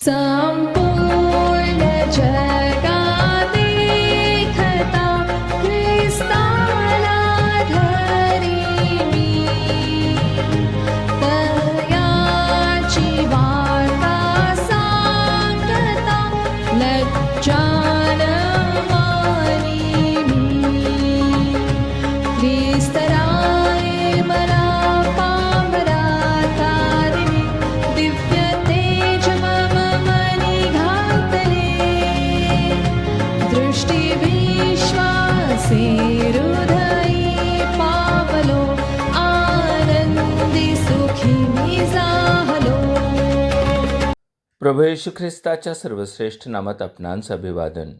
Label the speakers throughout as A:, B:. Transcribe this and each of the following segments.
A: संपूर्ण जगात देखता ख्रिस्ताला धरी मी, दयाची वार्ता सांगता लज्जान मानी मी. ख्रिस्त राये मला पामरा तारणी, दिव्य तेज मम मनी घातले. दृष्टी विश्वासे हृदयी पावलो, आनंदी सुखी मी झालो.
B: प्रभू येशू ख्रिस्ताच्या सर्वश्रेष्ठ नामात आपणांस अभिवादन.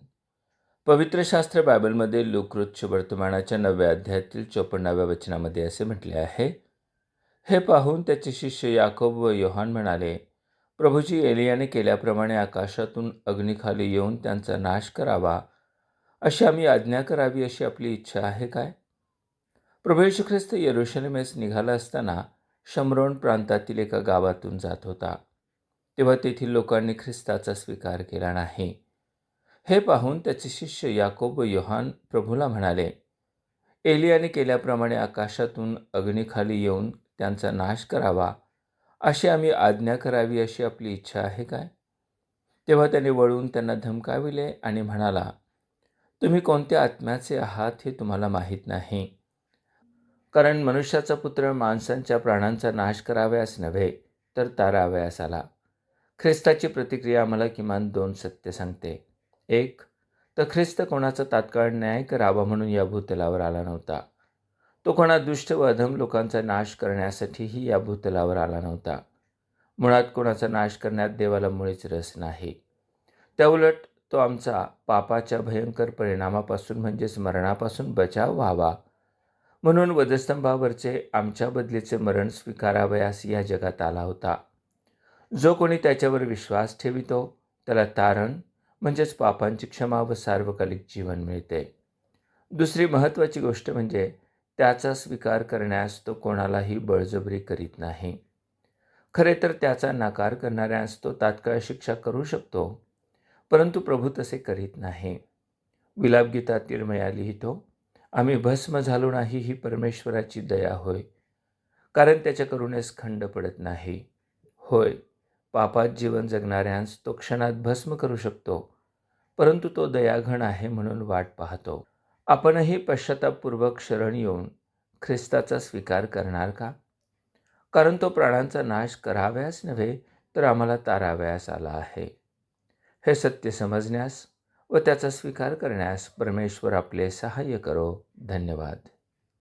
B: पवित्र शास्त्र बायबलमध्ये लूक वर्तमानाच्या 9व्या अध्यायातील 54व्या वचनामध्ये असे म्हटले आहे, हे पाहून त्याचे शिष्य याकोब व योहान म्हणाले, प्रभूजी एलियाने केल्याप्रमाणे आकाशातून अग्निखाली येऊन त्यांचा नाश करावा, अशी आम्ही आज्ञा करावी, अशी आपली इच्छा आहे काय? प्रभू येशू ख्रिस्त यरूशलेमेस निघाला असताना शमरोन प्रांतातील एका गावातून जात होता. तेव्हा तेथील लोकांनी ख्रिस्ताचा स्वीकार केला नाही. हे पाहून त्याचे शिष्य याकोब व योहान प्रभूला म्हणाले, एलियाने केल्याप्रमाणे आकाशातून अग्निखाली येऊन त्यांचा नाश करावा, अशी आम्ही आज्ञा करावी, अशी आपली इच्छा आहे काय? तेव्हा त्याने वळून त्यांना धमकाविले आणि म्हणाला, तुम्ही कोणत्या आत्म्याचे आहात हे तुम्हाला माहीत नाही. कारण मनुष्याचा पुत्र माणसांच्या प्राणांचा नाश करावयास नव्हे, तर तारावयास आला. ख्रिस्ताची प्रतिक्रिया आम्हाला किमान 2 सत्य सांगते. 1, तर ख्रिस्त कोणाचा तात्काळ न्याय करावा म्हणून या भूतलावर आला नव्हता. तो कोणा दुष्ट व अधम लोकांचा नाश करण्यासाठीही या भूतलावर आला नव्हता. मुळात कोणाचा नाश करण्यात देवाला मुळीच रस नाही. त्याउलट तो आमचा पापाच्या भयंकर परिणामापासून म्हणजेच मरणापासून बचाव व्हावा म्हणून वधस्तंभावरचे आमच्या बदलीचे मरण स्वीकारावयास या जगात आला होता. जो कोणी त्याच्यावर विश्वास ठेवितो त्याला तारण म्हणजेच पापांची क्षमा व सार्वकालिक जीवन मिळते. दुसरी महत्त्वाची गोष्ट म्हणजे त्याचा स्वीकार करण्यास तो कोणालाही बळजबरी करीत नाही. खरे तर त्याचा नकार करणाऱ्यास तो तात्काळ शिक्षा करू शकतो, परंतु प्रभू तसे करीत नाही. विलापगीतात यिर्मया लिहितो, आम्ही भस्म झालो नाही ही परमेश्वराची दया होय, कारण त्याच्या करुणेस खंड पडत नाही. होय, पापात जीवन जगणाऱ्यांस तो क्षणात भस्म करू शकतो, परंतु तो दयाघन आहे म्हणून वाट पाहतो. आपणही पश्चातापपूर्वक शरण येऊन ख्रिस्ताचा स्वीकार करणार का? कारण तो प्राणांचा नाश करावयास नव्हे, तर आम्हाला तारावयास आला आहे. हे सत्य समजण्यास व त्याचा स्वीकार करण्यास परमेश्वर आपले सहाय्य करो. धन्यवाद.